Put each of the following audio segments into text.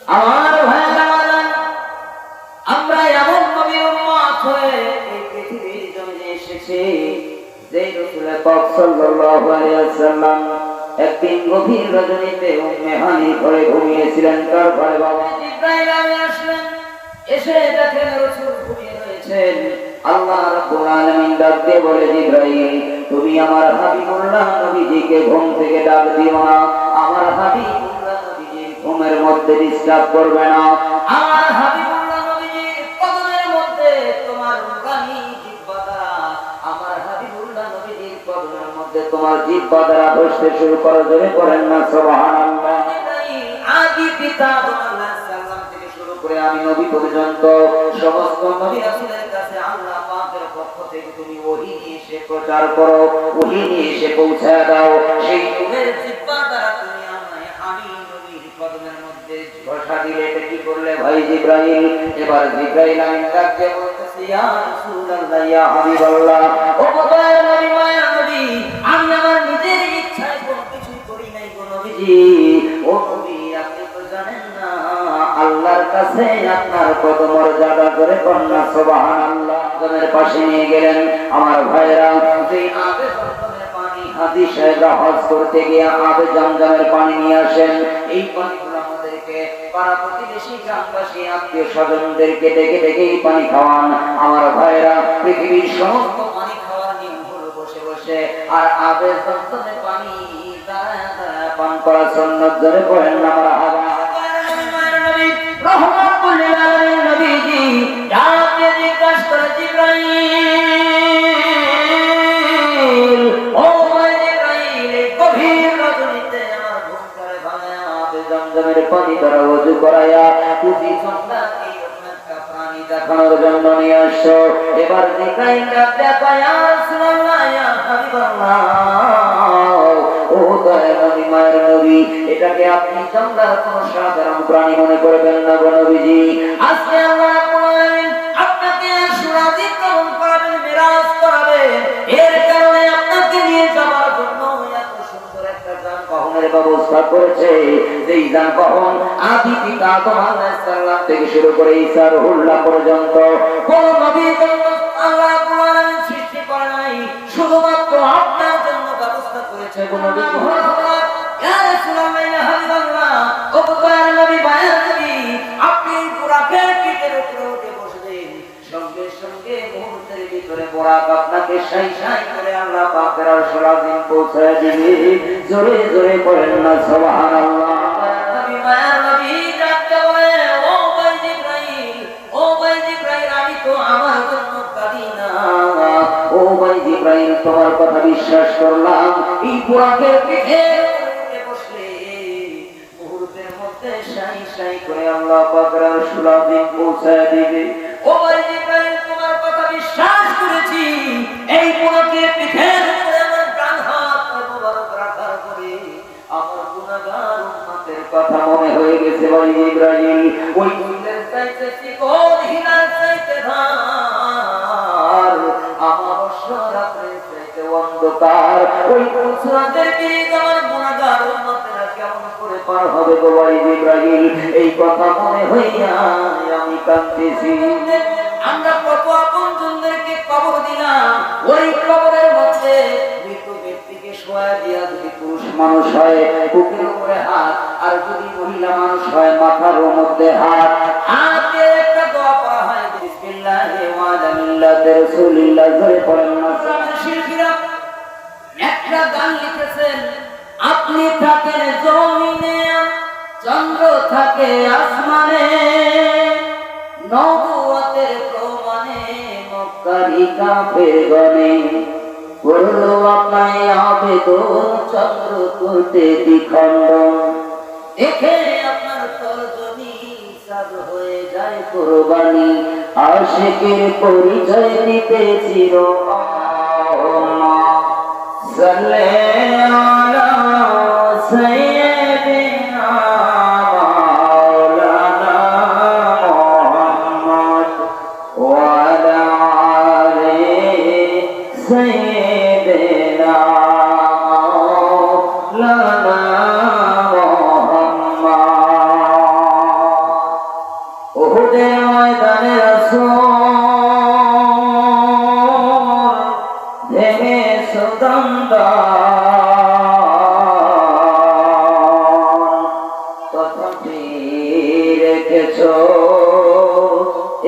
আমার ভাইরা, আমরা এমন নবীর উম্মত হয়ে এই পৃথিবীর জমিনে এসেছি যে রাসূল পাক সাল্লাল্লাহু আলাইহি ওয়াসাল্লাম একদিন গভীর রজনীতে উম্মে হানি ঘরে ঘুমিয়েছিলেন। তার ঘরে বাবা জিবরাইল আসলেন, এসে দেখেন রাসূল ঘুমিয়ে রয়েছেন। আল্লাহ রাব্বুল আলামিন ডাক দিয়ে বলে, জিবরাইল তুমি আমার হাবিবুল্লাহ নবীজিকে ঘুম থেকে ডাক দিও না, আমার হাবিবুল্লাহ নবীজির ঘুমের মধ্যে ডিস্টার্ব করবে না। আমার হাবিবুল্লাহ নবীজির কদমের মধ্যে তোমার রূহানি জিহ্বা দ্বারা, আমার হাবিবুল্লাহ নবীজির কদমের মধ্যে তোমার জিহ্বা দ্বারা বসতে শুরু করো। জোরে করেন না সুবহানাল্লাহ। আদি পিতা আদম আলাইহিস সালাম থেকে শুরু করে আমি নবী পর্যন্ত সমস্ত নবী রাসূলের কাছে আল্লাহ পাকের পক্ষ থেকে তুমি ওহী নিয়ে এসে প্রচার করো, ওহী নিয়ে এসে পৌঁছায় দাও। সেই নূরের জিহ্বা দ্বারা তুমি আমায় আমি নবীর কদমের মধ্যে বসা দিলে। এটা কি করলে ভাই জিবরাইল? এবার জিবরাইল আমিন ডাকতে বলতেছে, ইয়া রাসূলুল্লাহ, ইয়া হাবিবাল্লাহ, ও দয়ার নবী, মায়ার নবী, আমি আমার নিজের ইচ্ছায় কোনো কিছু করি নাই গো নবীজি। ও নবী, আপনি তো জানেন না আল্লাহর কাছে আপনার কত মর্যাদা। করে কন্যা সুবহানাল্লাহ। জমের পাশে নিয়ে গেলেন। আমার ভাইরা, সেই আবে জমজমের পানি হাজী সাহেবরা হজ করতে গিয়ে আবে জমজমের পানি নিয়ে আসেন। এই পানিগুলো আমাদেরকে পাড়া প্রতিবেশী গ্রামবাসী আত্মীয় স্বজনদেরকে ডেকে ডেকে এই পানি খাওয়ান। আমার ভাইরা, পৃথিবীর সমস্ত পানি খাওয়ার নিয়ম হলো বসে বসে, আর আবে জমজমের পানি দাঁড়ায় দাঁড়ায় পান করা সুন্নাত। ধরে পড়েন না মারহাবা। রহমাতুল লিল আলামিন নবীজি ডাকে জিজ্ঞাসা করে, জিবরাইল, ও জিবরাইল, এই গভীর রজনীতে আমার ঘুম করে ভাঙায়া আবে জমজমের পানি দ্বারা ওযু করায়া তুমি সন্ধ্যা এই রকম একটা পানি দেখানোর জন্য নিয়ে আসছো। এবার জিবরাইল ডাকতে কয়, ইয়া রাসূলুল্লাহ, ইয়া হাবিবাল্লাহ, ও দয়ার নবী, মায়ের নবী, এটাকে আপনি জঙ্গলার কোন সাধারণ প্রাণী মনে করবেন না গো নবীজি। আজকে আল্লাহ রাব্বুল আলামিন আপনাকে সুরাজি গ্রহণ করাবেন, মিরাজ করাবেন। এর কারণে আপনাকে নিয়ে যাওয়ার জন্য এত সুন্দর একটা যানবাহনের ব্যবস্থা করেছে। যেই যানবাহন আদি পিতা আদম আলাইহিস সালাম থেকে শুরু করে ঈসা রুহুল্লাহ পর্যন্ত কোন নবীর জন্য আল্লাহ রাব্বুল আলামিন সৃষ্টি করে নাই, শুধুমাত্র আপনার জন্য ব্যবস্থা করেছে গো নবীজি। ইয়া রাসূলুল্লাহ, ইয়া হাবিবাল্লাহ, ও দয়ার নবী, মায়ার নবী, আপনি বুরাকের পিঠের উপরে উঠে বসবেন। সঙ্গে সঙ্গে মুহূর্তের ভিতরে বুরাক আপনাকে সাই সাই করে আল্লাহ পাকের আরশের আযীম পৌঁছায় দিবে। জোরে জোরে পড়েন না সুবহানাল্লাহ। নবী, মায়ার নবী ডাকতে বলে, ও ভাই জিবরাইল, ও ভাই জিবরাইল, আমি তো আমার জন্য কাঁদি না। ও ভাই জিবরাইল, তোমার কথা বিশ্বাস করলাম। এই বুরাকের পিঠে সাই সাই করে আল্লাহ পাকের আরশের আযীম পৌঁছায় দিবে। ও ভাই জিবরাইল, তোমার কথা বিশ্বাস করেছি। এই বুরাকের পিঠের উপরে আমার ডান হাত মোবারক রাখার পরে আমার গুনাহগার উম্মতের কথা মনে হয়ে গেছে। ভাই জিবরাইল, ওই ফুলের চাইতে চিকন, হীরার চাইতে ধার, আমাবস্যা রাতের চাইতে অন্ধকার, ওই ফুলসুরাতের বীজ আমার গুনাহগার উম্মতেরা কেমন করে পার হবে গো ভাই জিবরাইল? এই কথা মনে হইয়া আমি কাঁদতেছি। আমরা কত আপনজনদেরকে কবর দিলাম, ওই কবরের মধ্যে মৃত ব্যক্তিকে শোয়া দিয়া যদি পুরুষ মানুষ হয় বুকের উপরে হাত, আর যদি মহিলা মানুষ হয় মাথার মধ্যে হাত, হাতে একটা দোয়া পড়া হয়, বিসমিল্লাহি ওয়া আলা মিল্লাতি রাসূলিল্লাহ। ধরে পড়েন না। শিল্পীরা একটা গান লিখেছেন, আপনি থাকেন জমিনে, চন্দ্র থাকে আসমানে, নবুয়তের প্রমাণে মক্কারি কাফের গণে করলো আপনায় আবেদন, চন্দ্র করতে দ্বিখণ্ডন, দেখে আপনার তর্জনী সাদ হয়ে যায় কুরবানি, আশিকের পরিচয় দিতে চিরকাল। সাল্লাল্লাহু আলা সাইয়্যিদিনা মাওলানা মুহাম্মদ ওয়া আলা আলি সাইয়্যিদিনা মাওলানা মুহাম্মদ। রেখেছো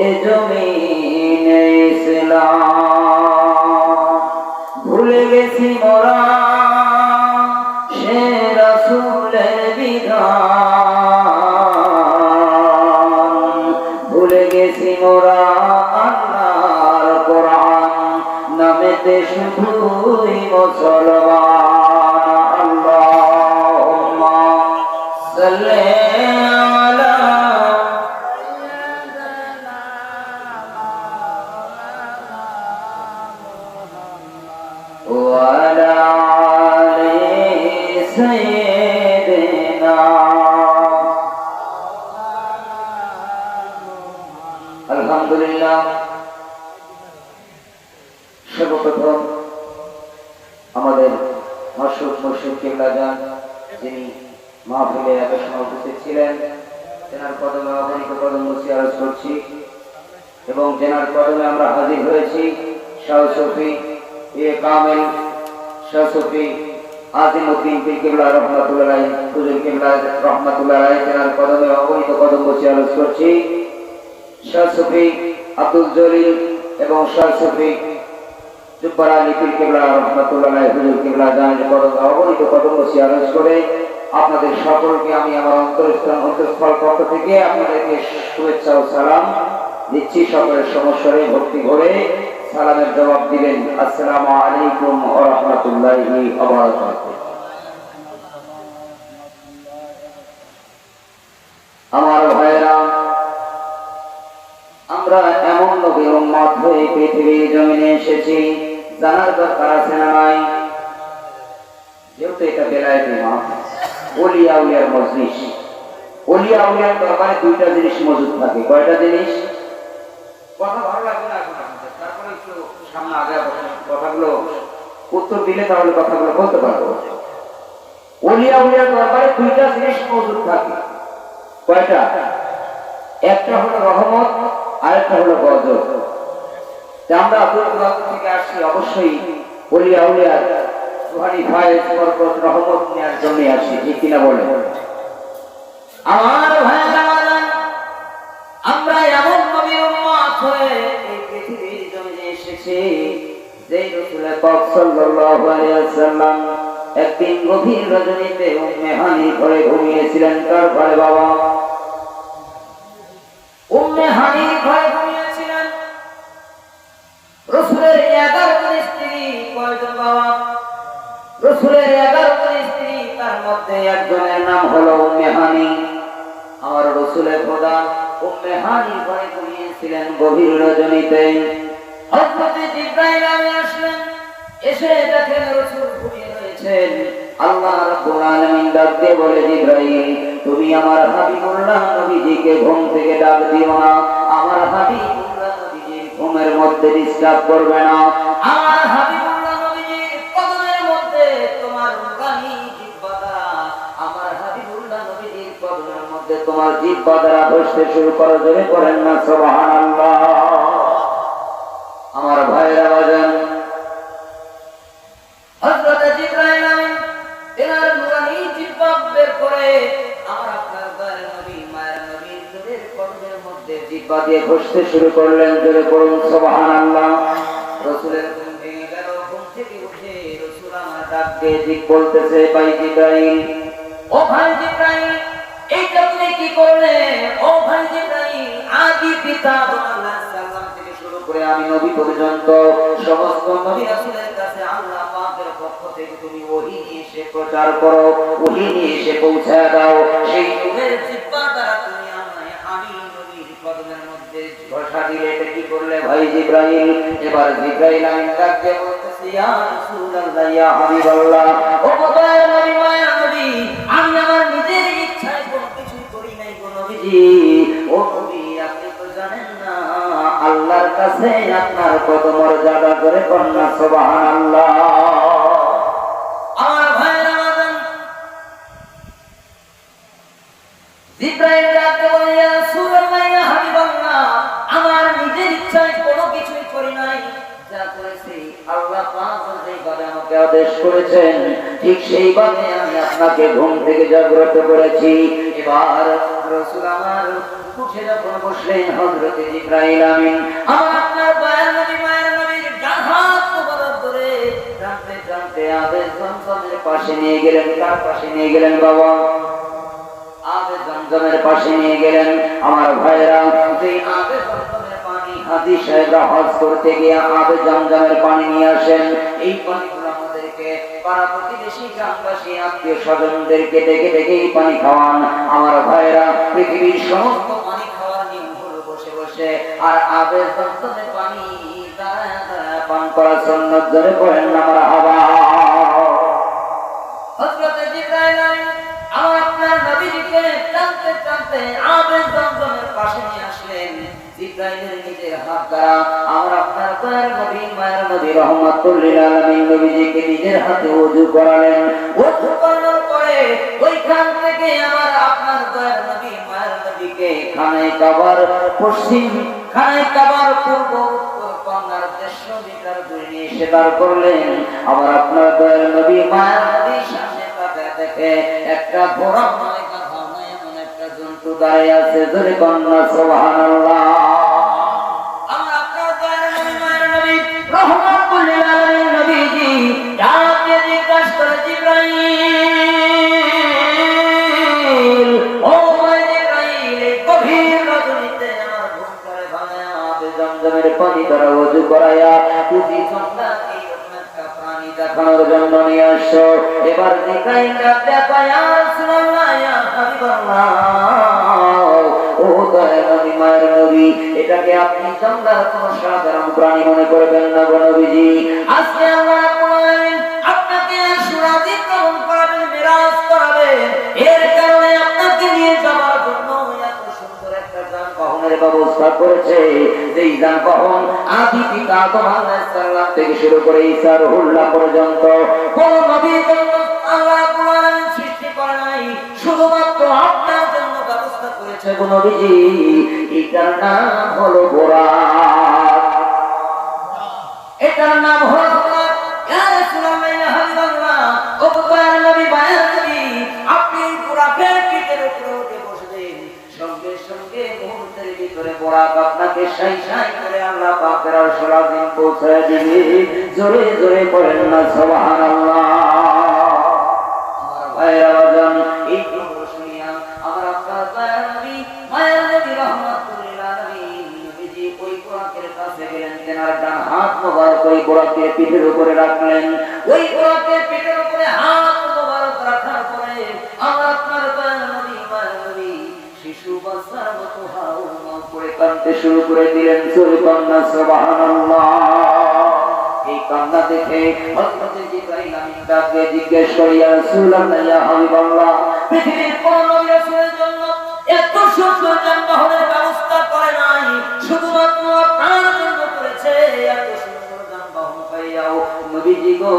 এ জমিনে ইসলাম। ভুলে গেছি মোরা সে রাসূলের বিধান, ভুলে গেছি মোরা আল্লাহর কোরআন, নামেতে শুধুই মুসলমান। আল্লাহুম্মা সাল্লি আলা ওয়ালা আলি সাইয়্যিদিনা। আলহামদুলিল্লাহ, সর্বপ্রথম আমাদের মাশরুফ মুর্শিদ কিবলা জান, যিনি মাহফিলে এত সময় উপস্থিত ছিলেন, তেনার কদমে অগণিত কদম মুছি আরজ করছি এবং যেনার কদমে আমরা হাজির হয়েছি শাহ সুফি কামেল শাহ সুফি আজিমউদ্দিন পীর কিবলা রহমাতুল্লাহ আলাইহি, হুজুর কিবলা রহমাতুল্লাহ আলাইহি, তেনার কদমে অগণিত কদম মুছি আরজ করছি। শাহ সুফি আব্দুল জলিল এবং শাহ সুফি জুব্বার আলী পীর কিবলা রহমাতুল্লাহ আলাইহি, হুজুর কিবলা জানের কদমে অগণিত কদম মুছি আরজ করে আপনাদের সকলকে আমি আমার অন্তঃস্থল পক্ষ থেকে আপনাদেরকে শুভেচ্ছা ও সালাম দিচ্ছি। সকলের সমস্যারে ভক্তি ভরে সালামের জবাব দিলেন, আসসালামু আলাইকুম ওয়া রাহমাতুল্লাহি ওয়া বারাকাতুহু। আমার ভাইরা, আমরা এমন নবীর উম্মত হয়ে পৃথিবীর জমিনে এসেছি, জানার দরকার আছে না নাই? যেহেতু এটা বেলায়েতি মাহফিল, ওলিয়া উলিয়ার মজলিস, ওলিয়া উলিয়ার দরবারে দুইটা জিনিস মজুদ থাকে। কয়টা জিনিস? কথা ভালো লাগবে না এখন আপনাদের, তারপরে একটু সামনে আগে বসেন, কথাগুলো উত্তর দিলে তাহলে কথাগুলো বলতে পারবো। ওলিয়া উলিয়ার দরবারে দুইটা জিনিস মজুদ থাকে। কয়টা? একটা হলো রহমত, আরেকটা হলো গজব। আমরা দূর দূরান্ত থেকে আসছি, অবশ্যই ওলিয়া উলিয়ার সুহানি ফায়েজ বরকত রহমত নেওয়ার জন্য আসি, ঠিক কিনা বলে? আমার ভাইরা, আমরা এমন নবীর উম্মত হয়ে এই পৃথিবীর জমিনে এসেছি, যে রাসূল পাক সাল্লাল্লাহু আলাইহি ওয়াসাল্লাম একদিন গভীর রজনীতে উম্মে হানির ঘরে ঘুমিয়েছিলেন। তার ঘরে বাবা উম্মে হানির ঘরে ঘুমিয়েছিলেন। রাসূলের 11 জন স্ত্রী। কয়জন বাবা? রাসূলের 11 জন স্ত্রী, তার মধ্যে একজনের নাম হলো উম্মে হানি। আমার রাসূলের খোদা উম্মে হানি ঘরে ঘুমিয়েছিলেন গভীর রজনীতে। হযরত জিবরাইল আসলেন, এসে দেখেন রাসূল ঘুমিয়ে রয়েছেন। আল্লাহ রাব্বুল আলামিন ডাক দিয়ে বলে, জিবরাইল, তুমি আমার হাবিবুল্লাহ নবীজিকে ঘুম থেকে ডাক দিও না। আমার হাবিবুল্লাহ নবীজির ঘুমের মধ্যে ডিস্টার্ব করবে না। আমার হাবিবুল্লাহ নবীজির কদমের মধ্যে তোমার নুরানি জিহ্বা দ্বারা, আমার হাবিবুল্লাহ নবীজির কদমের মধ্যে তোমার জিহ্বা দ্বারা বসতে শুরু করো। জোরে করেন না সুবহানাল্লাহ। আমার ভাইরা বাজান, হযরত জিবরাইল আমিন তেনার নুরানি জিহ্বা বের করে আমার আপনার দয়ার নবী মায়ের নবীর নূরের কদমের মধ্যে জিহ্বা দিয়ে বসতে শুরু করলেন। জোরে করুন সুবহানাল্লাহ। রাসূলের ঘুম ভেঙে গেল। ঘুম থেকে উঠে রাসূল আমার ডাক দিয়ে ঠিক বলতেছে, ভাই জিবরাইল, ও ভাই জিবরাইল, এইটা তুমি কি করলে? ও ভাই জিবরাইল, আদি পিতা আদম আলাইহিস সালাম থেকে শুরু করে আমি নবী পর্যন্ত সমস্ত নবী রাসূলের কাছে আল্লাহ পাকের পক্ষ থেকে তুমি ওহী নিয়ে এসে প্রচার করো, ওহী নিয়ে এসে পৌঁছায় দাও। সেই নূরের জিহ্বা দ্বারা তুমি আমায় আমি নবীর কদমের মধ্যে বসা দিলে। এটা কি করলে ভাই জিবরাইল? এবার জিবরাইল আমিন ডাকতে বলতেছে, ইয়া রাসূলুল্লাহ, ইয়া হাবিবাল্লাহ, ও দয়ার নবী মায়ের নবী, আমি আমার নিজের ইচ্ছায় কোনো কিছু করি নাই গো নবীজি। ও নবী, আপনি তো জানেন না আল্লাহর কাছে আপনার কত মর্যাদা। করে কন্যা সুবহানাল্লাহ। আমার ভাইরা বাজান, জিবরাইল ডাকতে বলে, ইয়া রাসূলুল্লাহ, ইয়া হাবিবাল্লাহ, আমার নিজের ইচ্ছায় কোনো কিছুই করি নাই। যা করেছি আল্লাহ পাক যেইভাবে আমাকে আদেশ করেছেন, ঠিক সেইভাবে আমি আপনাকে ঘুম থেকে জাগ্রত করেছি। এবার রাসূল আমার উঠে যখন বসলেন হযরত জিবরাইল আমিন আমার আপনার দয়াল নবী মায়ের নবীর ডান হাত মোবারক ধরে টানতে টানতে আবে জমজমের পাশে নিয়ে গেলেন। কার পাশে নিয়ে গেলেন বাবা? আবে জমজমের পাশে নিয়ে গেলেন। আমার ভাইরা, সেই আবে জমজমের পানি হাজী সাহেবরা হজ করতে গিয়ে আবে জমজমের পানি নিয়ে আসেন। এই পানিগুলো আমাদেরকে পাড়া প্রতিবেশী গ্রামবাসী আত্মীয় স্বজনদেরকে ডেকে ডেকে এই পানি খাওয়ান। আমার ভাইরা, পৃথিবীর সমস্ত পানি খাওয়ার নিয়ম হলো বসে বসে, আর আবে জমজমের পানি দাঁড়ায় দাঁড়ায় পান করা সুন্নাত। ধরে পড়েন না মারহাবা। হযরত জিবরাইল আমার আপনার নবীজিকে টানতে টানতে আবে জমজমের পাশে নিয়ে আসলেন। জিবরাইলের নিজের হাত দ্বারা আমার আপনার দয়ার নবী মায়ের নবী রহমাতুল লিল আলামিন নবীজিকে নিজের হাতে ওযু করালেন। ওযু করানোর পরে ওইখান থেকে আমার আপনার দয়ার নবী মায়ের নবীকে খানায়ে কাবার পশ্চিম, খানায়ে কাবার পূর্ব উত্তর কোণার 150 মিটার দূরে নিয়ে এসে দাঁড় করলেন। আমার আপনার দয়ার নবী মায়ের নবীর সামনে তাকায় দেখে একটা ঘোড়া নয়, গাধা নয়, এমন একটা জন্তু দাঁড়িয়ে আছে। জোরে কন্যা সুবহানাল্লাহ। আমার আপনার দয়ার নবী মায়ের নবী রহমাতুল লিল আলামিন নবীজি ডাকে জিজ্ঞাসা করে, জিবরাইল, ও ভাই জিবরাইল, এই গভীর রজনীতে আমার ঘুম করে ভাঙায়া আবে জমজমের পানি দ্বারা ওযু করায়া তুমি তোমরা এই একটা প্রাণী দেখানোর জন্য নিয়ে আসছো। এবার জিবরাইল ডাকে, ইয়া রাসূলুল্লাহ, ইয়া হাবিবাল্লাহ, ও দয়ার নবী মায়ের নবী, এটাকে আপনি জঙ্গলার কোন সাধারণ প্রাণী মনে করবেন না গো নবীজি। আজকে আল্লাহ রাব্বুল আলামিন আপনাকে সুরাজি গ্রহণ করাবেন, মিরাজ করাবেন। এর কারণে আপনাকে নিয়ে যাওয়ার জন্য এত সুন্দর একটা যানবাহনের ব্যবস্থা করেছে। যেই যানবাহন আদি পিতা আদম আলাইহিস সালাম থেকে শুরু করে ঈসা রুহুল্লাহ পর্যন্ত কোন নবীর জন্য আল্লাহ রাব্বুল আলামিন সৃষ্টি করে নাই, শুধুমাত্র আপনার জন্য ব্যবস্থা করেছে গো নবীজি। এটার নাম হলো বুরাক। এটার নাম হলো বুরাক। ইয়া রাসূলুল্লাহ, ইয়া হাবিবাল্লাহ, ও দয়ার নবী মায়ের নবী, আপনি বুরাকের পিঠের উপরে উঠে বসলেন। সঙ্গে সঙ্গে মুহূর্তের ভিতরে বুরাক আপনাকে সাই সাই করে আল্লাহ পাকের আরশের আজিম পৌঁছায় দিবে। জোরে জোরে পড়েন না সুবহানাল্লাহ। আমার ভাইরা বাজান, এই খবর শুনিয়া আমার আপনার দয়ার নবী মায়ের নবী রহমাতুল লিল আলামিন নবীজি ওই বুরাকের কাছে গেলেন। তেনার ডান হাত মোবারক ওই বুরাকের পিঠের উপরে রাখলেন। ওই বুরাকের পিঠের উপরে হাত মোবারক রাখার পরে আমার আপনার দয়ার নবী মায়ের নবী শিশু বাচ্চার মতো হাউমাউ করে কাঁদতে শুরু করে দিলেন। জোরে কন্যা সুবহানাল্লাহ। এই কান্না দেখে হযরত জিবরাইল আমিন ডাকে জিজ্ঞেস করে, ইয়া রাসূলুল্লাহ, ইয়া হাবিবাল্লাহ, পৃথিবীর কোন নবী রাসূলের জন্য এত সুন্দর যানবাহনের ব্যবস্থা করে নাই, শুধুমাত্র আপনার জন্য করেছে। এত সুন্দর যানবাহন পাইয়াও নবীজি গো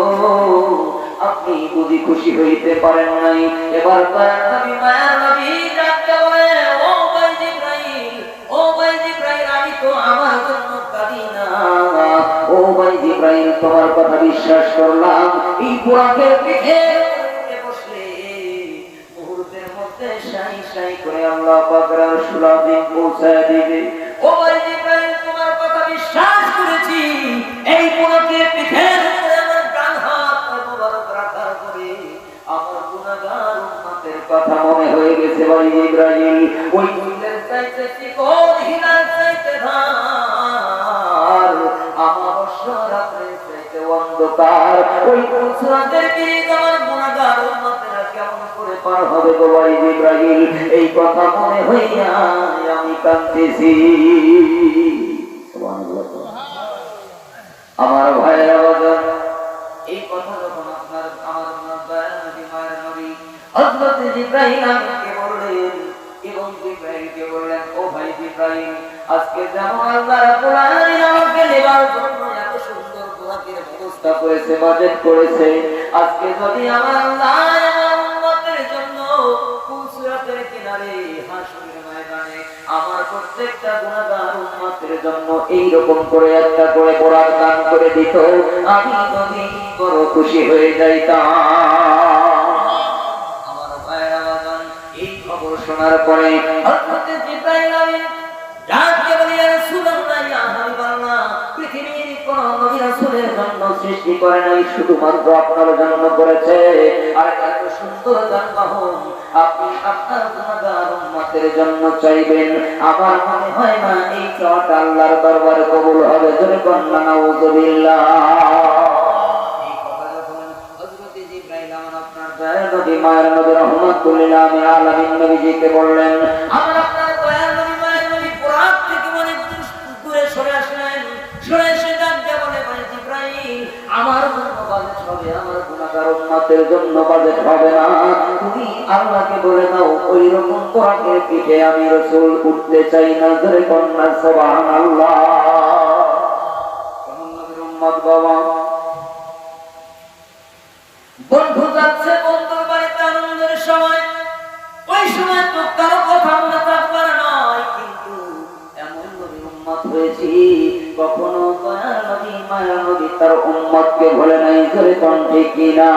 আপনি বুঝি খুশি হইতে পারেন নাই। এবার দয়ার নবী মায়ের নবী ডাকতে বলে, ও ভাই জিবরাইল, ও ভাই জিবরাইল, আমি তো আমার জন্য কাঁদি না। ও ভাই জিবরাইল, তোমার কথা বিশ্বাস করলাম। এই বুরাকের পিঠে বসলে মুহূর্তের মধ্যে সাই সাই করে আল্লাহ পাকের আরশের আজিম পৌঁছায় দিবে। ও ভাই জিবরাইল, তোমার কথা বিশ্বাস করেছি। এই বুরাকের পিঠের উপরে আমার ডান হাত মোবারক রাখার পরে আমার গুনাহগার উম্মতের কথা মনে হয়ে গেছে। ভাই জিবরাইল, ওই দুইয়ের চাইতে চিকন হিলার চাইতে ধার, আমাবস্যা রাতের চাইতে অন্ধকার, ওই পুরুষদের বিরুদ্ধে আমার গুনাহগার উম্মতেরা কেমন করে পার হবে গো ভাই জিবরাইল? এই কথা মনে হইয়া আমি কাঁদতেছি। সুবহানাল্লাহ। আমার ভাইরা বাজার, এই কথা যখন আপনার আমার দয়ার নবী মায়ের নবী হযরত জিবরাইল আমাকে বললেন এবং জিবরাইলকে বললেন, ও ভাই জিবরাইল, আজকে যেমন আল্লাহ রাব্বুল আলামিন আমাকে নেবার জন্য এত সুন্দর বুরাকের ব্যবস্থা করেছে, বাজেট করেছে, আজকে যদি আমার আল্লাহ আমার উম্মতের জন্য কুসরাতের কিনারে হাসরের ময়দানে আমার প্রত্যেকটা গুনাহগার উম্মতের জন্য এই রকম করে একটা করে বুরাক দান করে দিত, আমি যদি বড় খুশি হয়ে যাইতাম। আমার ভাইরা বাজান, এই খবর শোনার পরে হযরত জিবরাইল আমিন ডাকতে বলে ইয়া রাসূলুল্লাহ ইয়া হাবিবাল্লাহ পৃথিবীর কোন নবী রাসূলের জন্য সৃষ্টি করে নাই শুধুমাত্র আপনার জন্য করেছে আর এত সুন্দর যানবাহন আপনি আপনার গুনাহগার উম্মতের জন্য চাইবেন আমার মনে হয় না এই চাওয়াটা আল্লাহর দরবারে কবুল হবে জোরে বলুন নাউযুবিল্লাহ এই কথা যখন হযরত জিবরাইল আপনার দয়ার নবী মায়ের নবী রাহমাতুল লিল আলামিন নবীজিকে বললেন আমার আপনার দয়ার নবী মায়ের নবী পুরাত থেকে অনেক দূরে সরে আসলেন সরে এসে ডাকতে বলে ভাই জিবরাইল আমার জন্য বাজেট হবে আমার গুনাহগার উম্মতের জন্য বাজেট হবে না তুমি আল্লাহকে বলে দাও ওই রকম কোরআনের পিঠে আমি রাসূল উঠতে চাই না জোরে কন্যা সুবহানাল্লাহ কেমন নবীর উম্মত বাবা বন্ধু যাচ্ছে বন্ধুর বাড়িতে আনন্দের সময় ওই সময় তো কারো কথা মনে থাকবার নয় কিন্তু এমন নবীর উম্মত হয়েছি কখনো দয়ার নবী মায়ার নবী তার উম্মতকে ভুলে নাই জোরে কণ্ঠে কিনা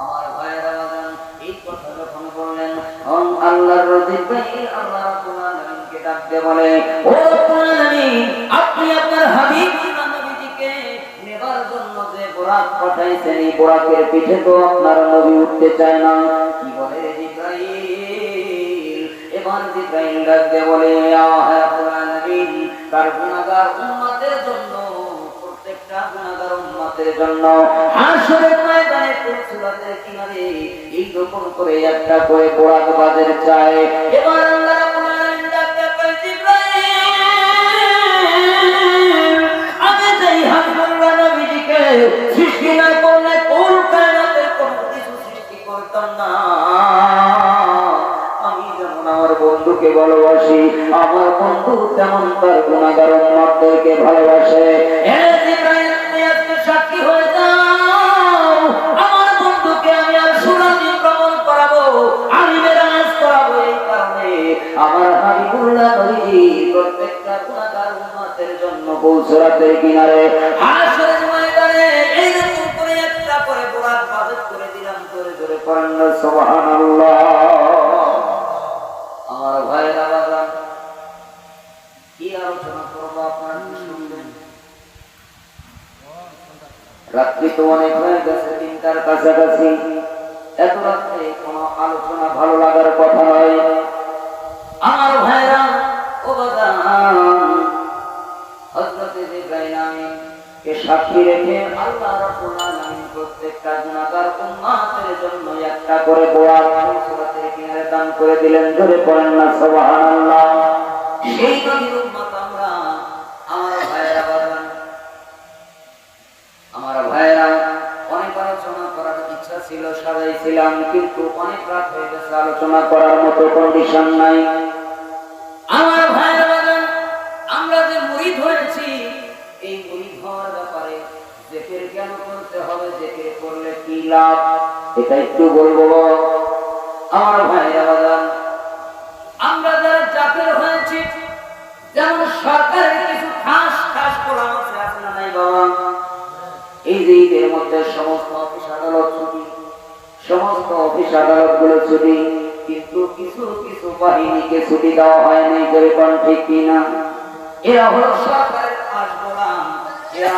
আমার ভাইরা বাজান এই কথা যখন বললেন আল্লাহর জিবরাইল আল্লাহ রাব্বুল আলামিনকে ডাকতে বলে ও রাব্বুল আলামিন আপনি আপনার হাবিব নবীজিকে নেবার জন্য যে বোরাক পাঠাইছেন এই বোরাকের পিঠে তো আপনার নবী উঠতে চায় না কি বলে জিবরাইল এবার জিবরাইল ডাকতে বলে ইয়া রাব্বুল আলামিন তার গুনাহগার উম্মতের জন্য প্রত্যেকটা গুনাহগার উম্মতের জন্য হাসরের ময়দানে ফুলসুরাতের কিনারে এই রকম করে একটা করে বোরাক বাজের চায় এবার আল্লাহ রাব্বুল আলামিন ডাকতে বলে জিবরাইল আমি যেই হাবিবুল্লাহ নবীজিকে সৃষ্টি না করলে কোন কায়নাতের কোন কিছু সৃষ্টি করতাম না আমি যেমন আমার বন্ধুকে ভালোবাসি আমার বন্ধু তেমন তার গুনাহগার উম্মতদেরকে ভালোবাসে হে জিবরাইল তুমি আজকে সাক্ষী হয়ে যাও আমার বন্ধুকে আমি আর সুরাজি ভ্রমণ করাবো আমি মেরাজ করাবো এই কারণে আমার হাবিবুল্লাহ নবীজি প্রত্যেকটা গুনাহগার উম্মতের জন্য ফুলসুরাতের কিনারে হাসরের ময়দানে এইরকম করে একটা করে বোরাক বাজেট করে দিলাম জোরে জোরে পড়েন না সুবহানাল্লাহ আমার ভাইরা বাজান কি আলোচনা করবো আপনারা শুনবেন রাত্রি তো অনেক হয়ে গেছে 3টার কাছাকাছি এত রাত্রে কোনো আলোচনা ভালো লাগার কথা নয় আমার ভাইরা ও বাজান হযরত জিবরাইল আমিন কে সাক্ষী রেখে আল্লাহ রাব্বুল আলামিন প্রত্যেকটা গুনাহগার উম্মতের জন্য একটা করে বোরাক ফুলসুরাতের কিনারে দান করে দিলেন জোরে পড়েন না সুবহানাল্লাহ সেই নবীর উম্মত আমরা আমার ভাইরা বাজান আমার ভাইরা অনেক আলোচনা করার ইচ্ছা ছিল সাজাইছিলাম কিন্তু অনেক রাত হয়ে গেছে আলোচনা করার মতো কন্ডিশন নাই আমার ভাইরা বাজান আমরা যে মুরিদ হয়েছি এই মুরিদ হওয়ার ব্যাপারে জিকির কেন করতে হবে জিকির করলে কি লাভ এটা একটু বলবো আমার ভাইরা বাজান আমরা যারা জাকির হয়েছি যেমন সরকারের কিছু খাস খাস পরামর্শ আছে না নাই বাবা এই যে ঈদের মধ্যে সমস্ত অফিস আদালত ছুটি সমস্ত অফিস আদালত গুলো ছুটি কিন্তু কিছু কিছু বাহিনীকে ছুটি দেওয়া হয়নি জোরে কোন ঠিক কিনা এরা হলো সরকারের খাস গোলাম এরা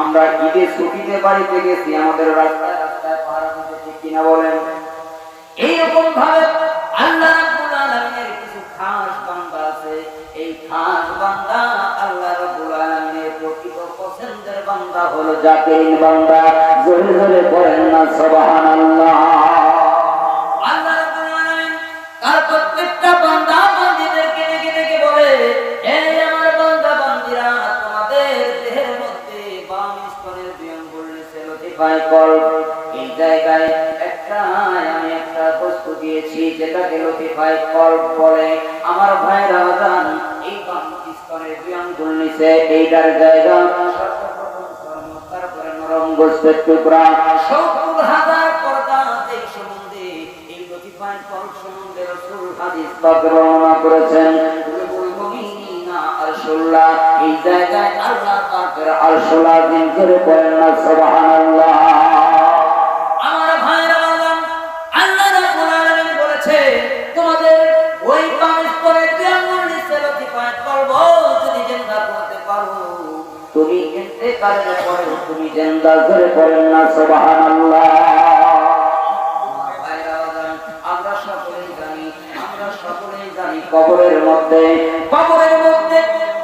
আমরা ঈদের ছুটিতে বাড়িতে গেছি আমাদের রাস্তায় রাস্তায় পাহারা দিতে ঠিক কিনা বলেন এইরকম ভাবে আল্লাহ রাব্বুল আলামিনের কিছু খাস বান্দা আছে এই খাস বান্দা আল্লাহ রাব্বুল আলামিনের প্রকৃত পছন্দের বান্দা হলো জাকিরিন বান্দা জোরে জোরে পড়েন না সুবহানাল্লাহ আল্লাহ রাব্বুল আলামিন তার প্রত্যেকটা বান্দা বান্দীদেরকে ডেকে ডেকে বলে এই আমার বান্দা বান্দীরা তোমাদের দেহের মধ্যে বাম স্তনের বিয়ঙ্গুল নিচে লতিফায় কল্ব এই জায়গায় আমি একটা বস্তু দিয়েছি যেটাকে লতিফায় কল্ব বলে আমার ভাইরা বাজান এই বাম স্তনের বিয়ঙ্গুল নিচে এইটার জায়গা সর্বপ্রথম ধর্ম তারপরে নরম গোশতের টুকরা ৭০,০০০ পর্দা এই সম্বন্ধে এই লতিফায় কল্ব সম্বন্ধে রাসূল হাদিস পাক বর্ণনা করেছেন আরশুল্লাহ এই জায়গায় আল্লাহ পাকের আরশুল আযীম জোরে পড়েন না সুবহানাল্লাহ আমার ভাইরা বাবা আল্লাহ রাব্বুল আলামিন বলেছেন তুমি ইন্তেকালের পরে তুমি জিন্দা করে পড়েন না সুবহানাল্লাহ। আমরা সকলেই জানি কবরের মধ্যে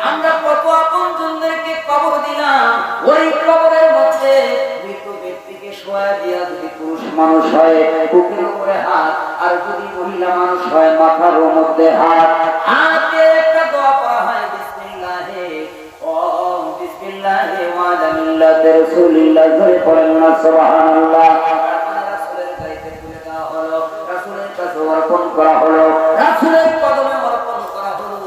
আমরা কত আপনজনদেরকে কবর দিলাম। ওই কবরের মধ্যে মৃত ব্যক্তিকে শোয়া দিয়া যদি পুরুষ মানুষ হয় বুকের উপরে হাত, আর যদি মহিলা মানুষ হয় মাথার মধ্যে হাত, হাতে একটা দোয়া পড়া হয় বিসমিল্লাহে ও বিসমিল্লাহে ওয়া আলা মিল্লাতি রাসূলিল্লাহ ধরে পড়েন না সুবহানাল্লাহ। রাসূলের গায়ে তুলে দেওয়া হলো, রাসূলের কাছে অর্পণ করা হলো, রাসূলের কদমে অর্পণ করা হলো।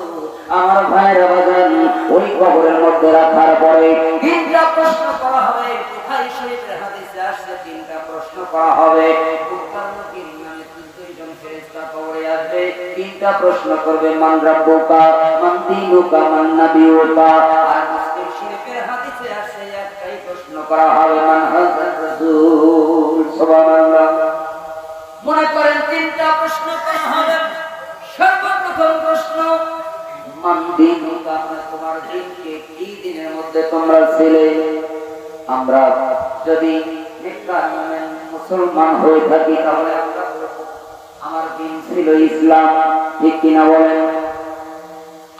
আমার ভাইরা বাজান, ওই কবরের মধ্যে রাখার পরে তিনটা প্রশ্ন করা হবে। বুখারী শরীফের হাদিসে আসছে তিনটা প্রশ্ন করা হবে। মুকাররবিন নামে ৩ জন ফেরেশতা কবরে আসবে, তিনটা প্রশ্ন করবে, মান রাব্বুকা, মান দীনুকা, মান নাবিয়ুকা। আর মুসলিম শরীফের হাদিসে আসছে একটাই প্রশ্ন করা হবে, মান হাযার রাসূল। সুবহানাল্লাহ। মনে করেন তিনটা প্রশ্ন করা হবে। সর্বপ্রথম প্রশ্ন, মান দীনুকা, তোমার দিনকে কি দিনের মধ্যে তোমরা ছিলে? আমরা যদি মুসলমান হয়ে থাকি তাহলে আমরা আমার দিন ছিল ইসলাম, ঠিক কিনা বলেন?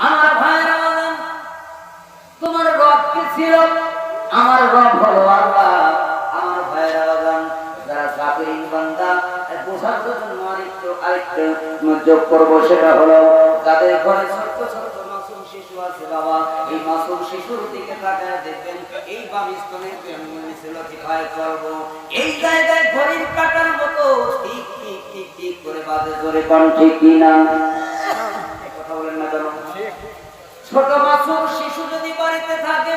আমার ভাইরা বলেন, তোমার রব কি ছিল? আমার রব হলো আল্লাহ। আমার ভাইরা বলেন, যারা কাফিরিন বান্দা বোঝার জন্য আরেকটু যোগ করবো, সেটা হলো যাদের ঘরে ছোট্ট ছোট্ট মাসুম শিশু আছে, বাবা এই মাসুম শিশুর দিকে তাকায় দেখবেন এই বামিস্তনের করবো, এই জায়গায় ঘড়ির কাটার মতো ঠিক ঠিক ঠিক ঠিক করে বাজে, জোরে কোন ঠিক কিনা? কথা বলেন না কেন? ছোট মাসুম শিশু যদি বাড়িতে থাকে,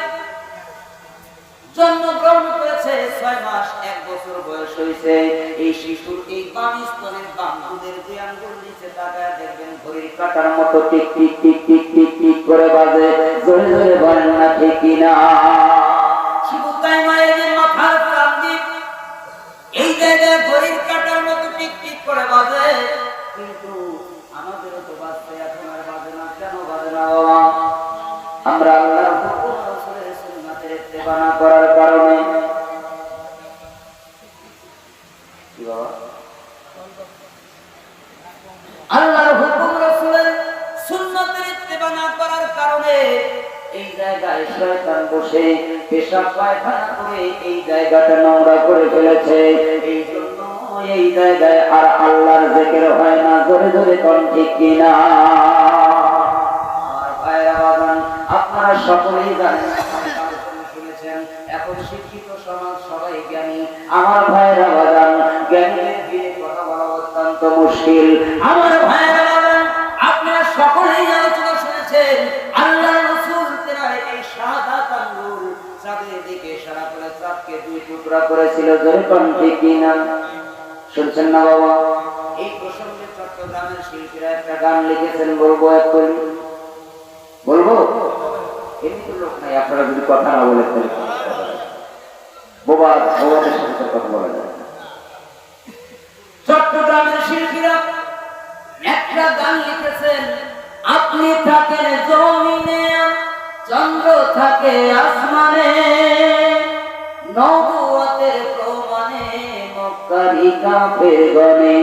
জন্মগ্রহণ করেছে 6 মাস 1 বছর বয়স হয়েছে, এই শিশুর এই বাম স্তনের বাম দুধের 2 আঙ্গুল নিচে তাকায় দেখবেন ঘড়ির কাটার মতো tick tick tick tick tick tick করে বাজে, জোরে জোরে বলেন না ঠিক কিনা? শুধু তাই নয়, যে মাথার চাঁদি এই জায়গায় ঘড়ির কাটার মতো টিক টিক করে বাজে, কিন্তু আমাদেরও তো বাজছে, এখন আর বাজে না। কেন বাজে না বাবা? আমরা আল্লাহর হুকুম রাসূলের সুন্নাতের ইত্তেবা করার কারণে। কি বাবা? আল্লাহর হুকুম রাসূলের সুন্নাতের ইত্তেবা করার কারণে এই জায়গায় শয়তান বসে পেশাব পায়খানা করে এই জায়গাটা নোংরা করে ফেলেছে। এই জন্য এই জায়গায় আর আল্লাহর জিকির হয় না, জোরে জোরে কোন ঠিক কিনা? আমার ভাইরা বাজান, আপনারা সকলেই জানেন, শুনেছেন, এখন শিক্ষিত সমাজ সবাই জ্ঞানী। আমার ভাইরা বাজান, জ্ঞানীদের দিয়ে কথা বলা অত্যন্ত মুশকিল। আমার ভাইরা বাজান, আপনারা সকলেই আলোচনা শুনেছেন, আল্লাহ চাঁদের দিকে ইশারা করে চাঁদকে 2 টুকরা করেছিল, জোরে কোন ঠিক কিনা? শুনছেন না বাবা? এই প্রসঙ্গে চট্টগ্রামের শিল্পীরা একটা গান লিখেছেন, বলবো এখন? বলবো? এমনি তো লোক নাই, আপনারা যদি কথা না বলে ফেলেন বাবাদের সাথে কথা বলা যায়। চট্টগ্রামের শিল্পীরা একটা গান লিখেছেন, আপনি থাকেন জমিনে, চন্দ্র থাকে আসমানে, নবুয়তের প্রমাণে মক্কারি কাফের গণে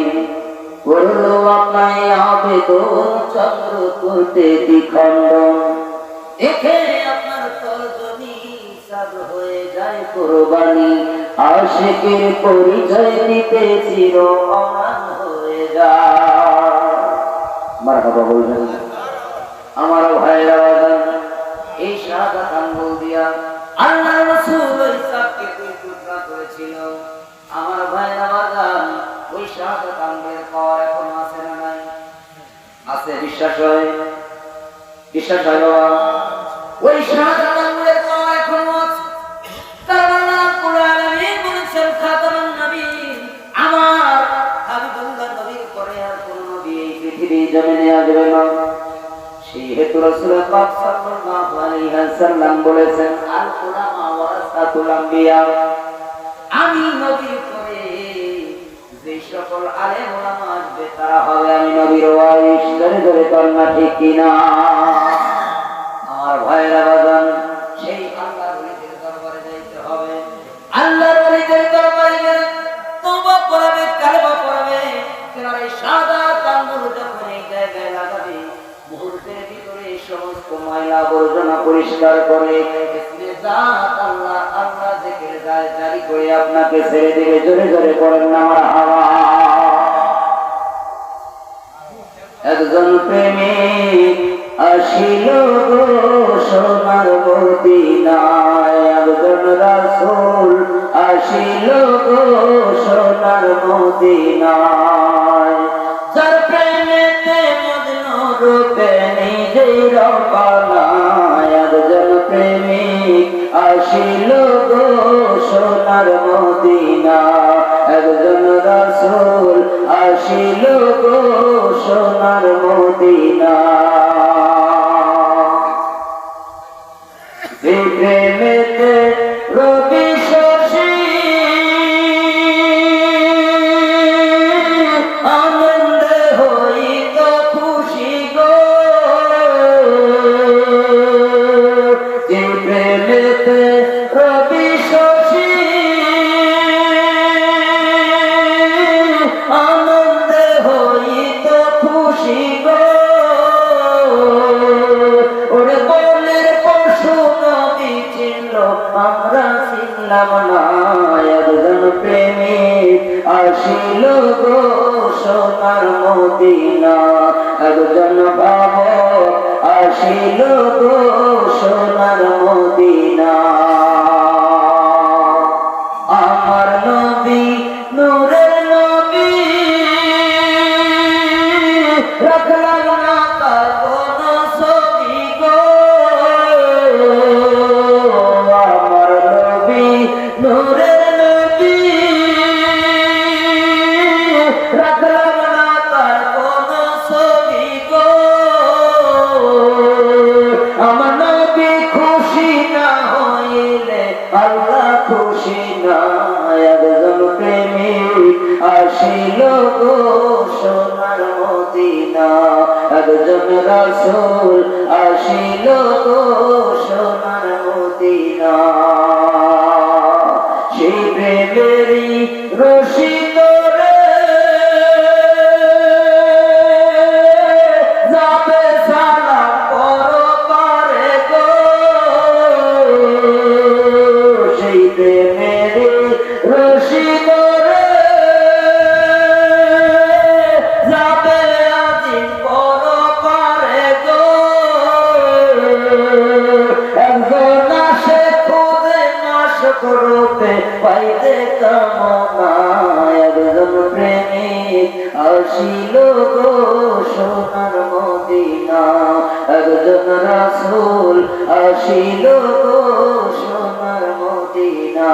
করলো আপনায় আবেদন, চন্দ্র করতে দ্বিখণ্ডন, দেখে আপনার তর্জনী চাঁদ হয়ে যায় কোরবানি, আশিকের পরিচয় দিতে চির অমান হয়ে যায়। মারহাবা বলবেন আমার ভাইরা বাজান। এই শাহাদাত আঙ্গুল দিয়া আল্লাহ রাসূল ওই চাঁদকে 2 টুকরা করেছিল। আমার ভাইরা বাজান, ওই শাহাদাত আঙ্গুলের পাওয়ার এখন আছে না নাই? আছে। বিশ্বাস হয়? বিশ্বাস হয় বাবা? ওই শাহাদাত আঙ্গুলের পাওয়ার এখন আছে। কারণ আল্লাহ কুরআন আলামিন বলেছেন, খাতামুন নবীয়্যিন, আমার হাবিবুল্লাহ নবীর পরে আর কোন নবী এই পৃথিবীর জমিনে আসবে না। সেহেতু রাসূল পাক সাল্লাল্লাহু আলাইহি ওয়াসাল্লাম বলেছেন, আল উলামা ওয়ারাসাতুল আম্বিয়া, আমি নবীর পরে যে সকল আলেম ওলামা আসবে তারা হবে আমি নবীর ওয়ারিস। ধরে ধরে কন্যা ঠিক কিনা? আমার ভাইরা বাজান, সেই আল্লাহর মুহূর্তের ভিতরে এই সমস্ত ময়লা আবর্জনা পরিষ্কার করে আল্লাহ আল্লাহ জিকির জারি করে আপনাকে ছেড়ে দিবে। জোরে জোরে করেন না মারহাবা। একজন প্রেমিক আসিল গো সোনার মদিনায়, একজন রাসূল আসিল গো সোনার মদিনায়। যার প্রেমেতে মজনু রূপে নিজের পালায়, একজন প্রেমিক আসিল গো সোনার মদিনা, একজন রাসূল আসিল গো সোনার মদিনা। প্রেমেতে রবি শশী আনন্দে হইত খুশি গো, প্রেমেতে রবি শশী আনন্দে হইত খুশি গো। ওরে বলের পশু নবী ছিল আমরা ছিলাম না, একজন প্রেমিক আসিল গো সোনার মদিনা, একজন বাবক আসিল গো সোনার মদিনা। আমার নবী নূরের নবী রাখলাম না তার কোন ছবি গো, আমার নবী নূরের নবী রাখলাম না তার কোন ছবি গো। আমার নবী খুশি না হইলে আল্লাহ খুশি না, একজন প্রেমিক আসিল গো সোনার মদিনা, একজন রাসূল আসিল গো সোনার মদিনা। সেই প্রেমেরই রশি ধরে যাবে সালাম পরপারে গো, সেই প্রেমেরই রশি ধরে যাবে আজিম পরপারে গো। একজন আসে খুদে নাশক রূপে পাইতে কামনা, একজন প্রেমিক আসিল গো সোনার মদিনা, একজন রাসূল আসিল গো সোনার মদিনা।